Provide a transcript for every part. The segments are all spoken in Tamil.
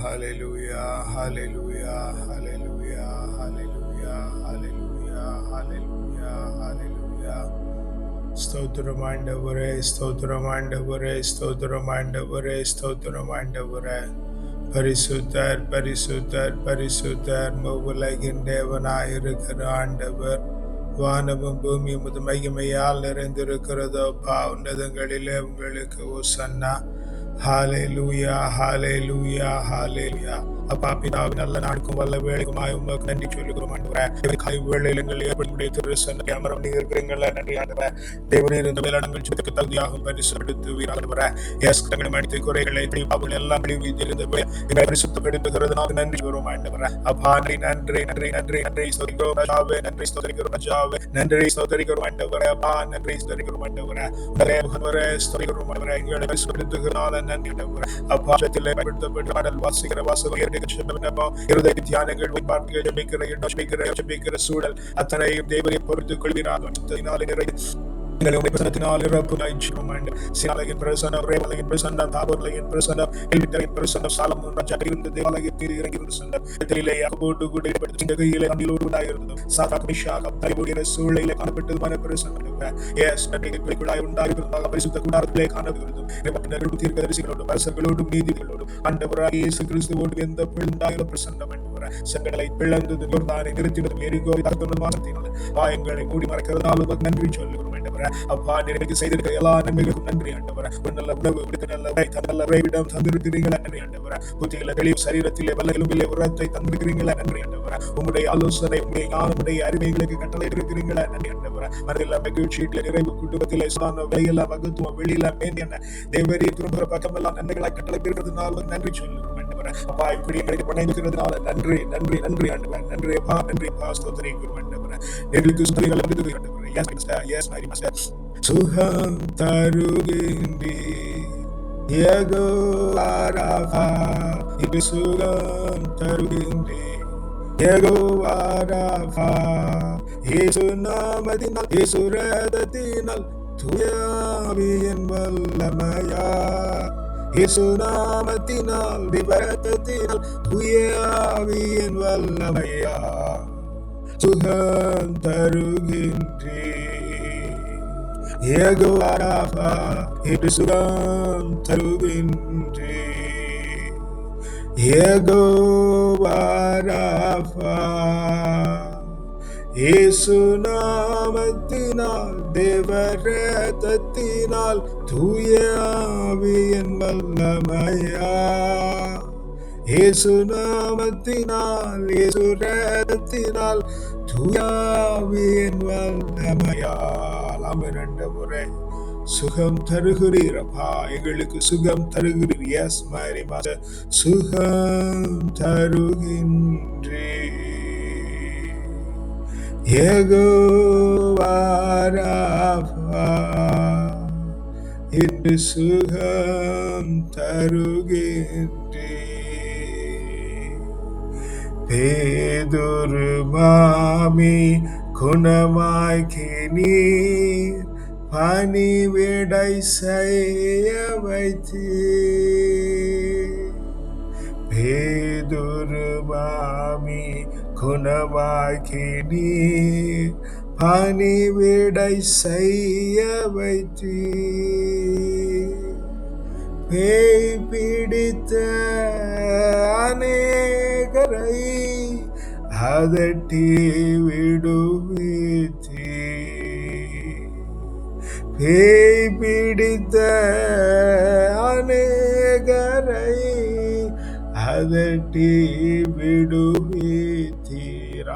hallelujah, hallelujah, hallelujah, hallelujah, hallelujah, hallelujah, hallelujah. ஸ்தோத்திரம் ஆண்டவரே, ஸ்தோத்திரம் ஆண்டவரே, ஸ்தோத்திரம் ஆண்டவரே, ஸ்தோத்திரம் ஆண்டவரே. பரிசுத்தர், பரிசுத்தர், பரிசுத்தர், உலகின் தேவனாயிருக்கிற ஆண்டவர். வானமும் பூமியும் உமது மகிமையால் நிறைந்திருக்கிறதோ பா, உன்னதங்களிலே உங்களுக்கு ஓசன்னா. ஹalleluya, hallelujah, hallelujah. அப்பா பிதாவின் நல்ல நாளுக்கும் வல்ல வேலைக்குமாய் உமக்கு நன்றி சொல்லுகிறோம் ஆண்டவரே. கை வேளையில் எங்கள் ஏற்படுடைய திருசன்னை அமரம் நீங்கிறீங்கள நன்றி ஆண்டவரே. தேவரீர் இந்த வேளாண்மை சுத்தக்கு தகுதியாகும் பரிசுப்படுத்து வீராண்டவரே. தங்களை மனித குறைகளை பாவங்கள் எல்லாம் விழுவித்திருந்த எங்களை பரிசுத்தப்படுத்துகிறதுனால நன்றி சொல்கிறோம் ஆண்டவரே. அப்பா நன்றி நன்றி நன்றி நன்றி ஸ்தோத்திரிக்கிறோம் ராஜாவே, நன்றி ஸ்தோத்திரிக்கிறோம் ராஜாவே, நன்றி ஸ்தோத்திரிக்கிறோம் ஆண்டவரே. அப்பா நன்றி ஸ்தோத்திரிக்கிறோம் ஆண்டவரே. உடனே முகவரே ஸ்தோத்திரிக்கிறோம் ஆண்டவரே. எங்களை பரிசுப்படுத்துகிறதுனால நன்றி ஆண்டவரே. அப்பா பயன்படுத்தப்பட்ட பாடல் வாசிக்கிற வாசகம் இருதய தியானங்கள் ஜெபிக்கிற சூழல் அத்தனையும் தேவனை பொறுத்துக் கொள்கிறார். பிரசனத்தினால் சினாலகின் பிரசனம், ரேவலகின் பிரசனம், தாபோர்லகின் பிரசனம், எல்வித்தரின் பிரசனம், சாலமோன் ராஜா இருந்த தேவாலயத்தில் இறங்கி பிரசனம், இதிலே யாக்கோபோடு கூட இந்த கையிலே அண்டிலோடு உண்டாயிருந்தது. சாதாக் மிஷாக் அப்தாரிபோடுகிற சூழலிலே காணப்பட்டது மன பிரசனம். எஸ் நன்மைக்குள்ளாய் உண்டாயிருந்ததாக பரிசுத்த கூடாரத்திலே காணப்படுகிறது. தீர்க்கதரிசிகளோடும் அரசர்களோடும் நீதிகளோடும் ஆண்டவராகிய இயேசு கிறிஸ்துவோடு எந்த உண்டாகிற பிரசன்னம் ஆண்டவரே. செங்கடலை பிளந்தது, யோர்தானை நிறுத்தினது, எரிகோவை தகர்த்தது மாசத்தினால வாயங்களை மூடி மறைக்கிறதால நன்றி சொல்லுகிறோம். அப்பா எனக்கு செய்திருக்கிற எல்லா நன்மைகளுக்கும் நன்றி ஆண்டவரே. ஒரு நல்ல உணவு, நல்ல விடம் தந்திருக்கிறீங்களா நன்றி ஆண்டவரே. புத்தியில தெளிவு, சரீரத்திலே வல்ல எலும்பிலே உரத்தை தந்திருக்கிறீங்களா நன்றி ஆண்டவரே. உங்களுடைய ஆலோசனை, உங்களுடைய ஞானமுடைய அறிவைகளுக்கு கட்டளை இருக்கிறீங்களா நன்றி ஆண்டவரே. மனதில் மகிழ்ச்சியில நிறைவு, குடும்பத்திலே சான விலையில மகத்துவம், வெளியில மேன்மையான தேவரீ திரும்புகிற பக்கமெல்லாம் நன்மைகளை கட்டளை பெறுகிறதுனால நன்றி சொல்லுகிறோம் ஆண்டவரே. அப்பா இப்படி எங்களுக்கு பணிக்கிறதுனால நன்றி நன்றி நன்றி ஆண்டவரே. நன்றி அப்பா, நன்றி அப்பா, ஸ்தோத்திரிக்கிறோம் ஆண்டவரே. நெருளுக்கு சுத்தரிகள் ஆண்டவரே. Yes, Master. Yes, mighty Master. Suham tarugindi Yehovah Rafa. Ibe suham tarugindi Yehovah Rafa. Yesu namadinal, Yesu radatinal, Tuyaviyan vallamaya. Yesu namadinal, Vivaratatinal, Tuyaviyan vallamaya. சுகம் தருகின்றே யெகோவா ராஃபா, இன்று சுகம் தருகின்றே யெகோவா ராஃபா. இயேசு நாமத்தினால், தேவ இரத்தத்தினால், தூய ஆவியின் வல்லமையா. இயேசு நாமத்தினால், இயேசு இரத்தத்தினால், தூய ஆவியின் வல்லமையால். ஆமென் ஆண்டவரே. சுகம் தருகிறீரப்பா, எங்களுக்கு சுகம் தருகிறீர். எஸ் மாரி மாஸ்டர், சுகம் தருகின்றே யெகோவா ராஃபா, இன்று சுகம் தருகின்றே. பேதுரு மாமி குணமாக்கி நீர் பணிவிடை செய்ய வைத்தீர். பேதுரு மாமி குணமாக்கி நீர் பணிவிடை செய்ய வைத்தீர். பேய் பிடித்த அநேகரை அதட்டி விடுவித்தீர். பேய் பிடித்த அநேகரை அதட்டி விடுவித்தீர்.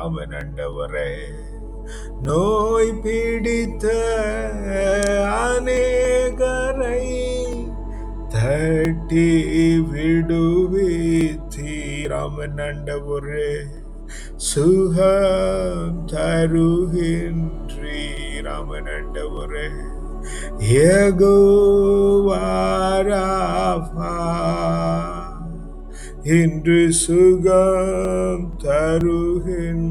ஆமென் ஆண்டவரே. நோய் பிடித்த அநேகரை தட்டி விடுவித்தீர். ஆமென் ஆண்டவரே. சுகம் தருகின்றீர். ஆமென் ஆண்டவரே. யெகோவா ராஃபா, இன்று சுகம் தருகின்றீர்.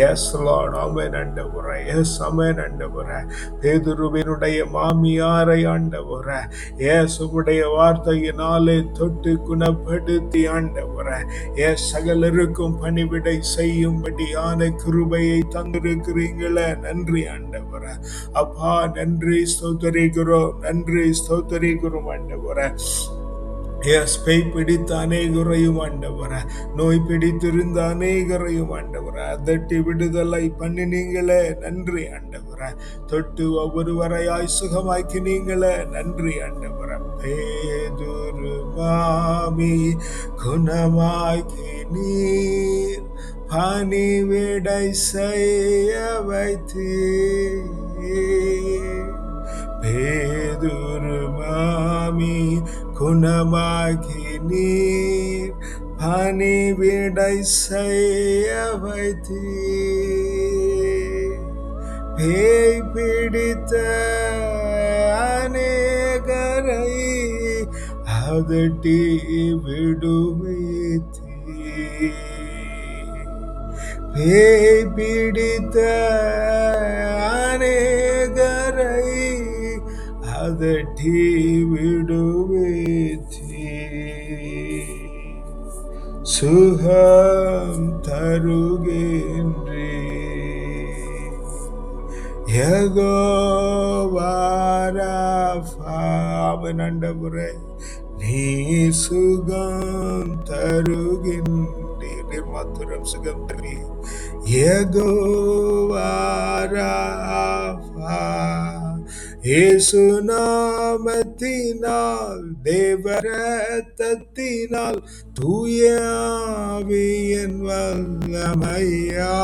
எஸ் லார்ட், ஆமென் ஆண்டவரே. எஸ் ஆமென் ஆண்டவரே. பேதுருவினுடைய மாமியாரை ஆண்டவரே, எஸ் உம்முடைய வார்த்தையினாலே தொட்டு குணப்படுத்தி ஆண்டவரே, எஸ் சகலருக்கும் பணிவிடை செய்யும்படியான கிருபையை தந்திருக்கிறீங்களே, நன்றி ஆண்டவரே. அப்பா நன்றி ஸ்தோத்தரிக்கிறோம், நன்றி ஸ்தோத்தரிக்கிறோம் ஆண்டவரே. எஸ் பேய் பிடித்த அநேகரையும் ஆண்டவர, நோய் பிடித்திருந்த அநேகரையும் ஆண்டவர அதட்டி விடுதலை பண்ணினீங்களே, நன்றி ஆண்டவர. தொட்டு ஒவ்வொருவரையாய் சுகமாக்கினீங்களே, நன்றி ஆண்டவர. பேதுரு மாமி குணமாக்கி நீர் பணிவிடை செய்ய வைத்தீர். பேதுரு மாமி குணமாகி நீர் பணிவிடை செய்ய வைத்தீர். பேய் பிடித்த அநேகரை அதட்டி விடுவித்தீர். பேய் பிடித்த அநேகரை அதட்டி விடுவித்தீர். சுகம் தருகின்றீர். யெகோவா ராஃபா, ஆமென் ஆண்டவரே. நீ சுகம் தருகின்றீர், மாத்திரம் சுகம் தருகிறீர். யெகோவா ராஃபா, இயேசு நாமத்தினால் தேவரத்தத்தினால் தூய ஆவியின் வல்லமையா.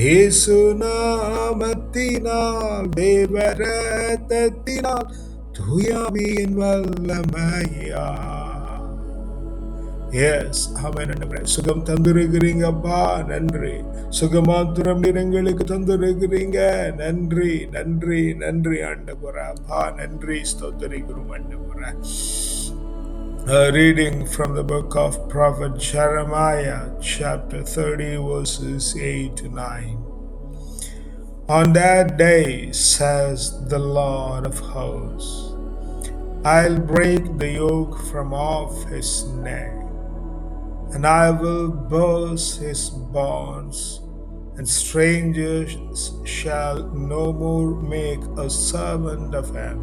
இயேசு நாமத்தினால் தேவரத்தத்தினால் தூய ஆவியின் வல்லமையா. எஸ் ஆமென் ஆண்டவரே. சுகம் தந்திருக்கிறீங்க அப்பா, நன்றி. சுகமாத்திரம் எங்களுக்கு தந்திருக்கிறீங்க, நன்றி நன்றி நன்றி ஆண்டவரே. அப்பா நன்றி, ஸ்தோத்திரிக்கிறோம் ஆண்டவரே. Reading from the book of Prophet Jeremiah, chapter 30, verses 8 to 9. On that day, says the Lord of hosts, I'll break the yoke from off his neck, and I will burst his bonds, and strangers shall no more make a servant of him,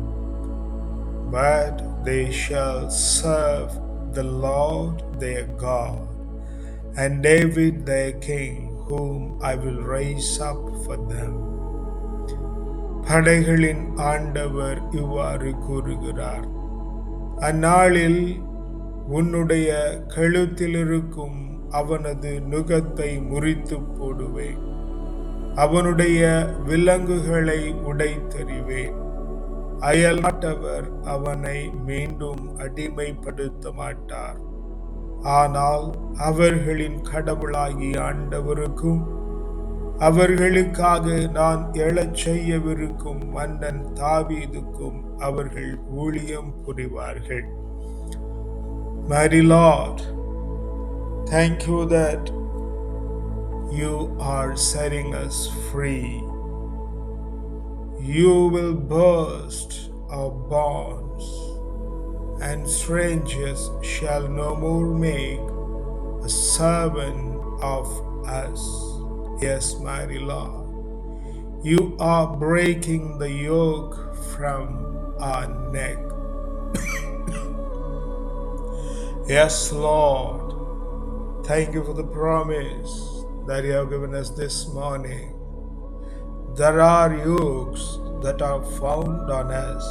but they shall serve the Lord their God, and David their king, whom I will raise up for them. படைகளின் ஆண்டவர் இவ்வாறு கூறுகிறார், அந்நாளில் உன்னுடைய கழுத்தில் இருக்கும் அவனது நுகத்தை முறித்து போடுவேன், அவனுடைய விலங்குகளை உடைத்தெறிவேன். அயல் நாட்டவர் அவனை மீண்டும் அடிமைப்படுத்த மாட்டார். ஆனால் அவர்களின் கடவுளாகிய ஆண்டவருக்கும் அவர்களுக்காக நான் எழச் செய்யவிருக்கும் மன்னன் தாவீதுக்கும் அவர்கள் ஊழியம் புரிவார்கள். Mighty Lord, thank you that you are setting us free. You will burst our bonds, and strangers shall no more make a servant of us. Yes, mighty Lord, you are breaking the yoke from our neck. Yes, Lord, thank you for the promise that you have given us this morning. There are yokes that are found on us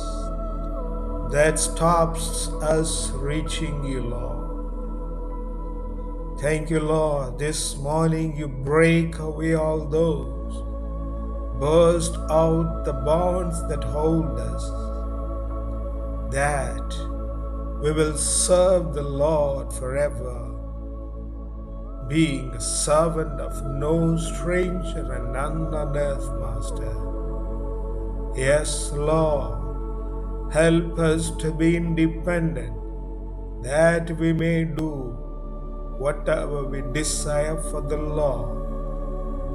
that stops us reaching you, Lord. Thank you, Lord. This morning you break away all those, burst out the bonds that hold us, that we will serve the Lord forever, being a servant of no stranger and none on earth, Master. Yes, Lord, help us to be independent, that we may do whatever we desire for the Lord,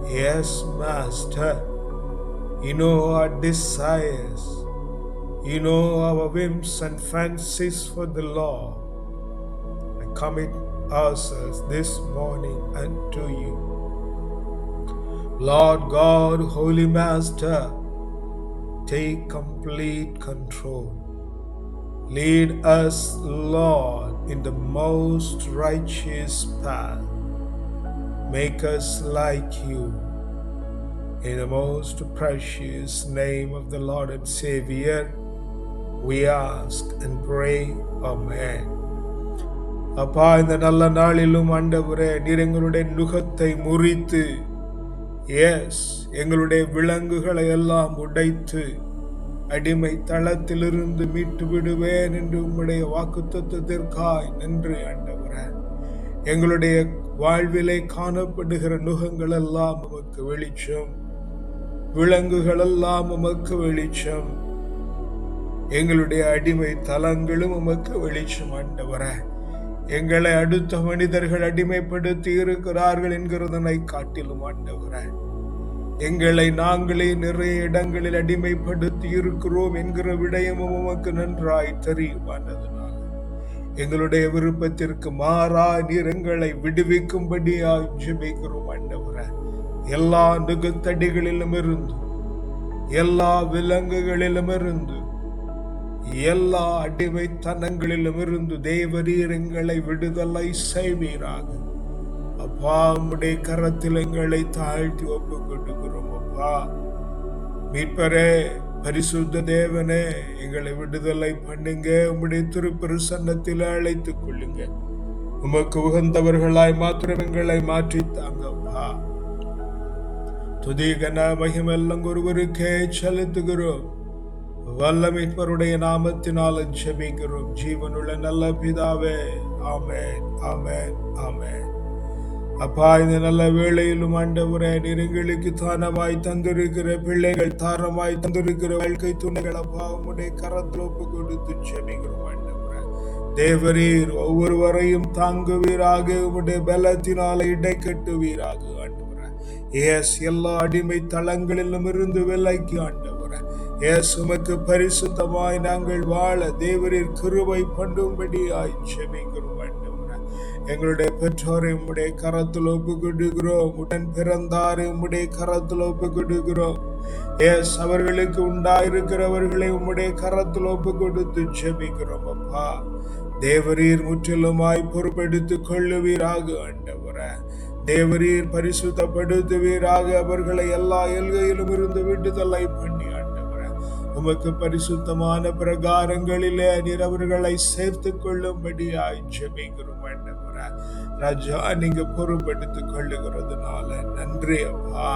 Yes, Master, you know our desires. You know our whims and fancies for the Lord. I commit ourselves this morning unto you. Lord God, Holy Master, take complete control. Lead us, Lord, in the most righteous path. Make us like you. In the most precious name of the Lord and Savior, we ask and pray. Amen. அப்பா, இந்த நல்ல நாளிலும் ஆண்டவரே, நீர் எங்களுடைய நுகத்தை முறித்து, எங்களுடைய விலங்குகளை எல்லாம் உடைத்து அடிமை தளத்திலிருந்து மீட்டு விடுவேன் என்று உம்முடைய வாக்குத்தத்தத்திற்காய் நன்றி ஆண்டவரே. எங்களுடைய வாழ்விலே காணப்படுகிற நுகங்கள் எல்லாம் உமக்கு வெளிச்சம், விலங்குகள் எல்லாம் உமக்கு வெளிச்சம், எங்களுடைய அடிமை தலங்களும் உமக்கு வெளிச்சம் ஆண்டவரே. எங்களை அடுத்த மனிதர்கள் அடிமைப்படுத்தி இருக்கிறார்கள் என்கிறதனை காட்டிலும் ஆண்டவரே, எங்களை நாங்களே நிறைய இடங்களில் அடிமைப்படுத்தி இருக்கிறோம் என்கிற விடயமும் உமக்கு நன்றாய் தெரியுமானதுனால எங்களுடைய விருப்பத்திற்கு மாறா நீர் எங்களை விடுவிக்கும்படியாய் ஜெபிக்கிறோம் ஆண்டவரே. எல்லா நுகத்தடிகளிலும் இருந்து, எல்லா விலங்குகளிலும் இருந்து, எல்லா அடிமைத்தனங்களிலும் இருந்து தேவரீர் எங்களை விடுதலை செய்வீராக. அப்பா, உம்முடைய கரத்தில் எங்களை தாழ்த்தி ஒப்பு கொடுக்கிறோம். அப்பா மீட்பரே, பரிசுத்த தேவனே, எங்களை விடுதலை பண்ணுங்க. உம்முடைய திருப்பிரசன்னத்தில் அழைத்துக் கொள்ளுங்க. உமக்கு உகந்தவர்களாய் மாத்திரம் எங்களை மாற்றித்தாங்கப்பா. துதி கன மகிமெல்லாம் ஒருவருக்கே செலுத்துகிறோம். வல்ல மீட்பருடைய நாமத்தினால் ஜெபிக்கிறோம் ஜீவனுள்ள நல்ல பிதாவே. ஆமென், ஆமென், ஆமென். அப்பா, இந்த நல்ல வேளையிலும் ஆண்டவரே, நீர் எங்களுக்கு தானமாய் தந்திருக்கிற பிள்ளைகள், தாரமாய் தந்திருக்கிற வாழ்க்கை துணைகள், அப்பா உம்முடைய கரத்தில் ஒப்பு கொடுத்து ஜெபிக்கிறோம் ஆண்டவரே. தேவரீர் ஒவ்வொருவரையும் தாங்குவீராக, உம்முடைய பலத்தினால இடை கட்டுவீராக ஆண்டவரே. எல்லா அடிமை தளங்களிலும் இருந்து விலக்கி ஆண்டவரே, உமக்கு பரிசுத்தமாய் நாங்கள் வாழ தேவரீர் கிருபை பண்ணும்படியாய் ஜெபிக்கிறோம் ஆண்டவரே. எங்களுடைய பெற்றோரை உம்முடைய கரத்தில் ஒப்பு கொடுக்கிறோம். உடன் பிறந்தாரை உம்முடைய கரத்தில் ஒப்பு கொடுக்கிறோம். அவர்களுக்கு உண்டாயிருக்கிறவர்களை உம்முடைய கரத்தில் ஒப்பு கொடுத்து ஜெபிக்கிறோம். அப்பா, தேவரீர் முற்றிலுமாய் பொறுப்பெடுத்துக் கொள்ளுவீராக ஆண்டவரே. தேவரீர் பரிசுத்தப்படுத்துவீராக. அவர்களை எல்லா எல்கையிலும் இருந்து விடுதலை பண்ணி ஆண்டவரே, உமக்கு பரிசுத்தமான பிரகாரங்களிலே நீர் அவர்களை சேர்த்து கொள்ளும்படியாய் ஜெபிக்கிறோம் ஆண்டவரே. ராஜா, நீங்க பொறுப்பெடுத்துக் கொள்ளுகிறதுனால நன்றி அப்பா.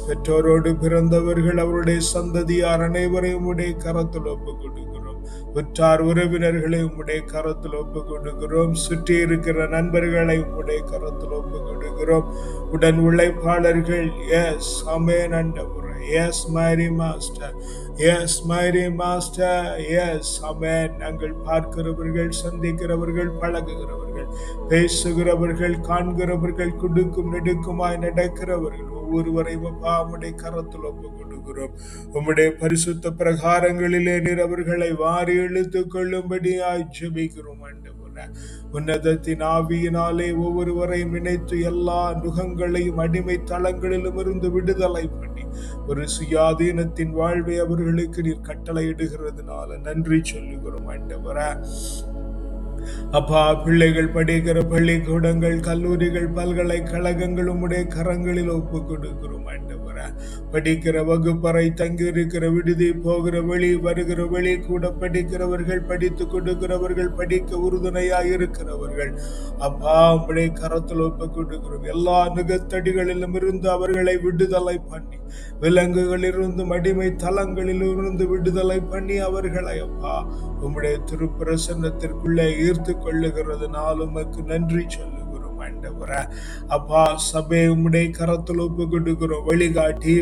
பெற்றோரோடு பிறந்தவர்கள், அவருடைய சந்ததியார் அனைவரையும் உடைய கரத்தில் ஒப்பு கொடுக்கிறோம். உற்றார் உறவினர்களை உம்முடைய கரத்தில் ஒப்பு கொடுக்கிறோம். சுற்றி இருக்கிற நண்பர்களை உம்முடைய கரத்தில் ஒப்பு கொடுக்கிறோம். உடன் உழைப்பாளர்கள், ஆமென் ஆண்டவரே. மைரி மாஸ்டர், மைரி மாஸ்டர், ஆமென். நாங்கள் பார்க்கிறவர்கள், சந்திக்கிறவர்கள், பழகுகிறவர்கள், பேசுகிறவர்கள், காண்கிறவர்கள், குடுக்கும் நெடுக்குமாய் நடக்கிறவர்கள் ஒவ்வொருவரையும் உம்முடைய கரத்தில் ஒப்பு கொடுக்கிறோம். உம்முடைய பரிசுத்த பிரகாரங்களிலே நீர் அவர்களை வாரி இழுத்துக் கொள்ளும்படியாய் ஜெபிக்கிறோம் ஆண்டவரே. உன்னதத்தின் ஆவியினாலே ஒவ்வொருவரையும் நினைத்து எல்லா நுகங்களையும் அடிமை தளங்களிலும் இருந்து விடுதலை பண்ணி ஒரு சுயாதீனத்தின் வாழ்வை அவர்களுக்கு நீர் கட்டளையிடுகிறதுனால நன்றி சொல்லுகிறோம் ஆண்டவரே. அப்பா, பிள்ளைகள் படிக்கிற பள்ளிக்கூடங்கள், கல்லூரிகள், பல்கலைக்கழகங்கள் உம்முடைய கரங்களில் ஒப்பு கொடுக்கிறோம் ஆண்டவரே. படிக்கிற வகுப்பறை, தங்கி இருக்கிற விடுதி, போகிற வெளி, வருகிற வெளி கூட படிக்கிறவர்கள், படித்து கொடுக்கிறவர்கள், படிக்க உறுதுணையாய் இருக்கிறவர்கள், அப்பா உம்முடைய கரத்தில் ஒப்பு கொடுக்கிறோம். எல்லா நுகத்தடிகளிலும் இருந்து அவர்களை விடுதலை பண்ணி, விலங்குகளிலிருந்தும் அடிமை தலங்களிலிருந்து விடுதலை பண்ணி அவர்களை அப்பா உம்முடைய திருப்பிரசன்னத்திற்குள்ளே ஈர்த்து கொள்ளுகிறதுனால் உமக்கு நன்றி சொல்லுகிறோம் ஆண்டவரே. அப்பா, சபை உம்முடைய கரத்தில் ஒப்பு கொடுக்கிறோம்.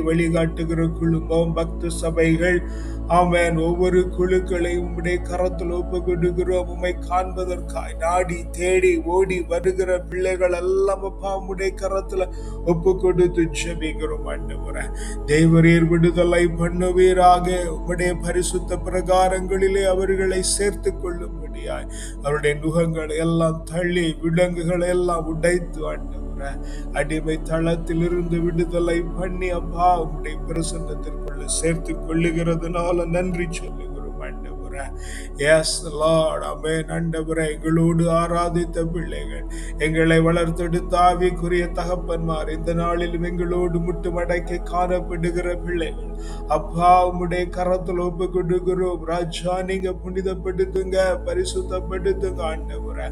வழிகாட்டுகிற குழுமம், பக்த சபைகள், ஆமென், ஒவ்வொரு குழுக்களையும் உம்முடைய கரத்தில் ஒப்பு கொடுக்கிறோம். உம்மை காண்பதற்காய் நாடி தேடி ஓடி வருகிற பிள்ளைகள் எல்லாம் அப்பா உம்முடைய கரத்துல ஒப்பு கொடுத்து ஜெபிக்கிறோம் ஆண்டவரே. தேவரீர் விடுதலை பண்ணுவீராக. உம்முடைய பரிசுத்த பிரகாரங்களிலே அவர்களை சேர்த்து கொள்ளும்படியாய் அவருடைய நுகங்களை எல்லாம் தள்ளி விலங்குகளை எல்லாம் உடைத்து ஆண்டவரே, அடிமை தளத்தில் இருந்து விடுதலை பண்ணி அப்பா உம்முடைய பிரசன்னத்திற்குள்ள சேர்த்து கொள்ளுகிறதுனால நன்றி சொல்லுகிறோம் ஆண்டவரே. எஸ் லார்ட், ஆமென் ஆண்டவரே. எங்களோடு ஆராதித்த பிள்ளைகள், எங்களை வளர்த்தெடுத்த ஆவிக்குரிய தகப்பன்மார், இந்த நாளிலும் எங்களோடு முட்டுமடக்கி காணப்படுகிற பிள்ளைகள் அப்பா உம்முடைய கரத்தில் ஒப்பு கொடுக்கிறோம். ராஜா, நீங்க புனிதப்படுத்துங்க, பரிசுத்தப்படுத்துங்க ஆண்டவரே.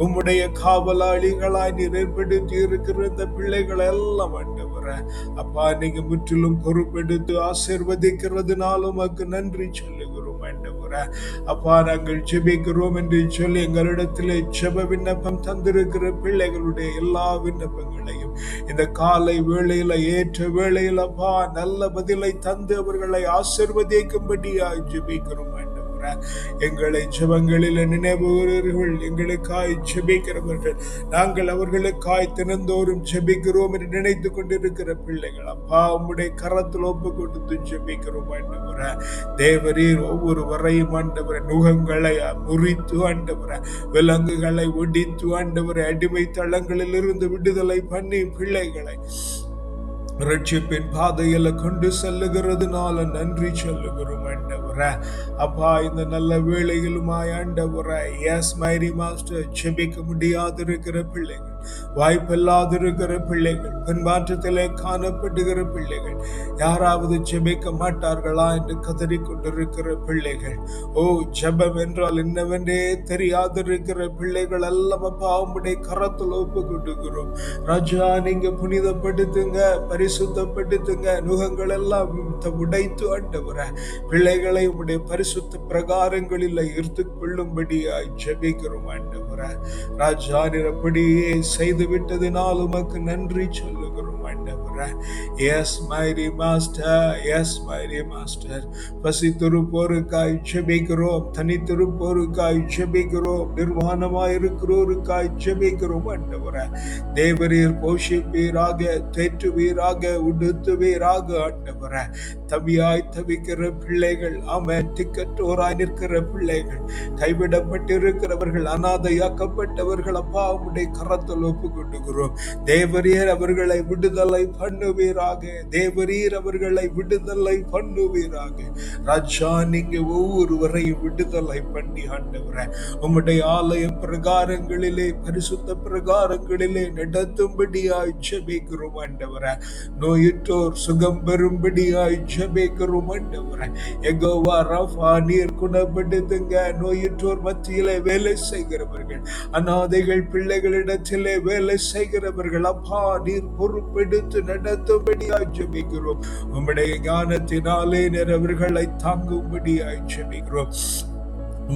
உம்முடைய காவலாளிகளாய் நீர் ஏற்படுத்தி இருக்கிற இந்த பிள்ளைகள் எல்லாம் ஆண்டவரே அப்பா நீங்க முற்றிலும் பொறுப்பெடுத்து ஆசீர்வதிக்கிறதுனால உமக்கு நன்றி சொல்லுகிறோம் ஆண்டவரே. அப்பா, நாங்கள் ஜெபிக்கிறோம் என்று சொல்லி எங்களிடத்திலே ஜெப விண்ணப்பம் தந்திருக்கிற பிள்ளைகளுடைய எல்லா விண்ணப்பங்களையும் இந்த காலை வேளையில ஏற்ற வேளையில் அப்பா நல்ல பதிலை தந்து அவர்களை ஆசீர்வதிக்கும்படியாய் ஜெபிக்கிறோம் ஆண்டவரே. எங்களை ஜெபங்களில் நினைவுகிறீர்கள். எங்களுக்காய் ஜெபிக்கிறவர்கள், நாங்கள் அவர்களுக்காய் தினந்தோறும் ஜெபிக்கிறோம் என்று நினைத்து கொண்டிருக்கிற பிள்ளைகள் அப்பா உம்முடைய கரத்தில் ஒப்பு கொடுத்து ஜெபிக்கிறோம் ஆண்டவரே. தேவரீர் ஒவ்வொரு வரையும் ஆண்டவரே நுகங்களை முறித்து ஆண்டவரே, விலங்குகளை ஒடித்து ஆண்டவரே, அடிமை தளங்களில் இருந்து விடுதலை பண்ணி பிள்ளைகளை ரட்சிப்பின் பாதையில கொண்டு செல்லுகிறதுனால நன்றி சொல்லுகிறோம் ஆண்டவரே. அப்பா, இந்த நல்ல வேளையிலுமாய் ஆண்டவரே, எஸ் மைரி மாஸ்டர், ஜெபிக்க முடியாதிருக்கிற பிள்ளைகள், வாய்ப்பில்லாதிருக்கிற பிள்ளைகள், பின்மாற்றத்திலே காணப்படுகிற பிள்ளைகள், யாராவது ஜெபிக்க மாட்டார்களா என்று கதறி கொண்டிருக்கிற பிள்ளைகள், ஓ ஜெபம் என்றால் என்னவென்றே தெரியாதிருக்கிற பிள்ளைகள் எல்லாம் அப்பா உம்முடைய கரத்தில் ஒப்பு கொடுக்கிறோம். ராஜா, நீங்க புனிதப்படுத்துங்க, பரிசுத்தப்படுத்துங்க, நுகங்கள் எல்லாம் உடைத்து ஆண்டவரே பிள்ளைகளை உம்முடைய பரிசுத்த பிரகாரங்களில் ஈர்த்து கொள்ளும்படியாய் ஜெபிக்கிறோம் ஆண்டவரே. ராஜா, நீர் அப்படியே செய்து விட்டதினால் உமக்கு நன்றி சொல்லுகிறோம் ஆண்டவரே. S miry master, S miry master, பசித்திருப்போருக்காய் ஜெபிக்கிறோம், தனித்திருப்போருக்காய் ஜெபிக்கிறோம், நிர்வாணமாய் இருக்கிறோருக்காய் ஜெபிக்கிறோம் ஆண்டவரே. தேவரீர் போஷிப்பீராக, தேற்றுவீராக, உடுத்துவீராக ஆண்டவரே. தவியாய் தவிக்கிற பிள்ளைகள், ஆமென், திக்கற்றோராய் நிற்கிற பிள்ளைகள், கைவிடப்பட்டிருக்கிறவர்கள், அநாதையாக்கப்பட்டவர்கள் அப்பா உம்முடைய கரத்தில் ஒப்பு கொடுக்கிறோம். தேவரீர் அவர்களை விடுதலை பண்ணுவீராக, தேவரீர் அவர்களை விடுதலை பண்ணுவீராக. ராஜா, நீங்க ஒவ்வொருவரையும் விடுதலை பண்ணி ஆண்டவரே உம்முடைய ஆலய பிரகாரங்களிலே, பரிசுத்த பிரகாரங்களிலே நடத்தும்படியாய் ஜெபிக்கிறோம் ஆண்டவரே. நோயுற்றோர் சுகம் பெறும்படியாய் ஜெபிக்கிறோம் ஆண்டவரே. யெகோவா ராஃபா, நீர் குணப்படுத்துங்க. நோயுற்றோர் மத்தியிலே வேலை செய்கிறவர்கள், அநாதைகள் பிள்ளைகளிடத்திலே வேலை செய்கிறவர்கள் அப்பா நீர் பொறுப்பெடுத்து நடத்தும்படியாய் ஜெபிக்கிறோம். உம்முடைய ஞானத்தினாலே நீர் அவர்களை தாங்கும்படியாய் ஜெபிக்கிறோம்.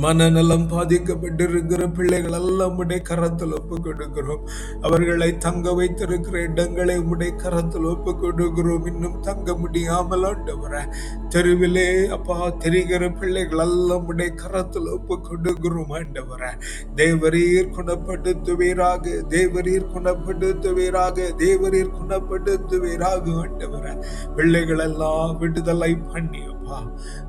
மனநலம் பாதிக்கப்பட்டிருக்கிற பிள்ளைகள் எல்லாம் உம்முடைய கரத்தில் ஒப்பு கொடுக்கிறோம். அவர்களை தங்க வைத்திருக்கிற இடங்களை உம்முடைய கரத்தில் ஒப்பு கொடுக்கிறோம். இன்னும் தங்க முடியாமல் ஆண்டவரே தெருவிலே அப்பா தெரிகிற பிள்ளைகள் எல்லாம் உம்முடைய கரத்தில் ஒப்பு கொடுக்கிறோம் ஆண்டவரே. தேவரீர் குணப்படுத்துவீராக, தேவரீர் குணப்படுத்துவீராக, தேவரீர் குணப்படுத்துவீராக ஆண்டவரே. பிள்ளைகள் எல்லாம் விடுதலை பண்ணி அப்பா,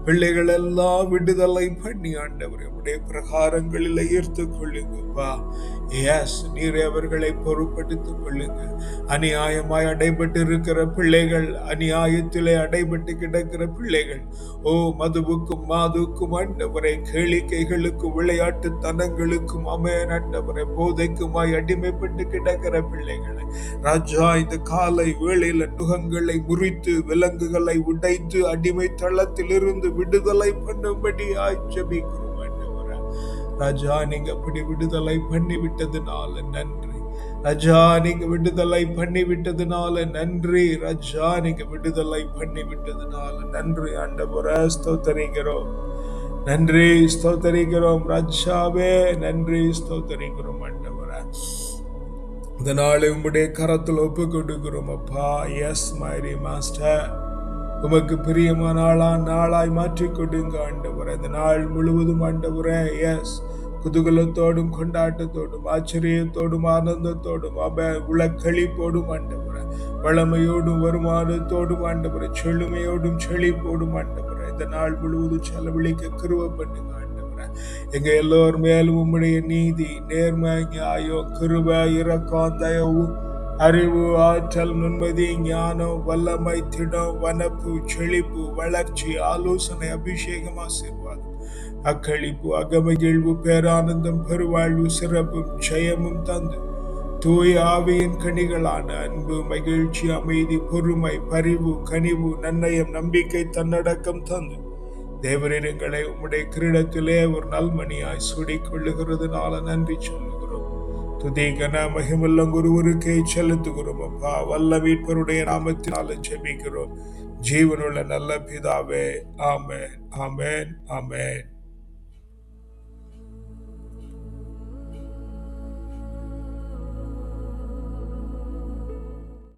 பிள்ளைகள் எல்லாம் விடுதலை பண்ணி ஆண்டவரே உடைய பிரகாரங்களில் ஈர்த்துக் கொள்ளுங்கப்பா. எஸ், நீரே அவர்களை பொறுப்படுத்திக் கொள்ளுங்க. அநியாயமாய் அடைபட்டு இருக்கிற பிள்ளைகள், அநியாயத்திலே அடைபட்டு கிடக்கிற பிள்ளைகள், ஓ மதுவுக்கும் மாதுக்கும் ஆண்டவரை, கேளிக்கைகளுக்கும் விளையாட்டு தனங்களுக்கும் ஆமென் ஆண்டவரை, போதைக்குமாய் அடிமைப்பட்டு கிடக்கிற பிள்ளைகளை ராஜா இந்த காலை வேளையில நுகங்களை முறித்து, விலங்குகளை உடைத்து, அடிமை தளத்தில் இருந்து விடுதலை பண்ணும்படி ஜெபிக்கிறோம் ஆண்டவரே. ராஜா, நீங்க அப்படி விடுதலை பண்ணி விட்டதுனால நன்றி. ராஜா, நீங்க விடுதலை பண்ணி விட்டதுனால நன்றி. ராஜா, நீங்க விடுதலை பண்ணி விட்டதுனால நன்றி ஆண்டவரே. ஸ்தோத்தரிக்கிறோம், நன்றி ஸ்தோத்தரிக்கிறோம் ராஜாவே, நன்றி ஸ்தோத்தரிக்கிறோம் ஆண்டவரே. இந்த நாளை உம்முடைய கரத்தில் ஒப்பு கொடுக்கிறோம் அப்பா. எஸ் மைரி மாஸ்டர், உமக்கு பிரியமான நாளாய் மாற்றி கொடுங்க ஆண்டவரே. இந்த நாள் முழுவதும் ஆண்டவரே எஸ் குதூகலத்தோடும் கொண்டாட்டத்தோடும் ஆச்சரியத்தோடும் ஆனந்தத்தோடும் உலக்களிப்போடும் ஆண்டவரே, வளமையோடும் வருமானத்தோடும் ஆண்டவரே, செழுமையோடும் செழிப்போடும் ஆண்டவரே இந்த நாள் முழுவதும் செலவழிக்க கிருபை பண்ணுங்க ஆண்டவரே. எங்க எல்லோர் மேலும் உம்முடைய நீதி, நேர்மை, நியாயம், கிருபை, இரக்கம், தயவு, அறிவு, ஆற்றல், நுண்மதி, ஞானம், வல்லமை, திடம், வனப்பு, செழிப்பு, வளர்ச்சி, ஆலோசனை, அபிஷேகம், ஆசீர்வாதம், அக்களிப்பு, அகமகிழ்வு, பேரானந்தம், பெருவாழ்வு, சிறப்பும் ஜெயமும் தந்து தூய ஆவியின் கனிகளான அன்பு, மகிழ்ச்சி, அமைதி, பொறுமை, பரிவு, கனிவு, நன்னயம், நம்பிக்கை, தன்னடக்கம் தந்து தேவரீர் எங்களை உம்முடைய கிரீடத்திலே ஒரு நல்மணியாய் சூடிக்கொள்ளுகிறதுனால நன்றி சொல்லுகிறோம். துதி கன மகிமெல்லாம் ஒருவருக்கே செலுத்துகிறோம் அப்பா. வல்ல மீட்பருடைய நாமத்தினால ஜெபிக்கிறோம் ஜீவனுள்ள நல்ல பிதாவே. ஆமென், ஆமென், ஆமென்.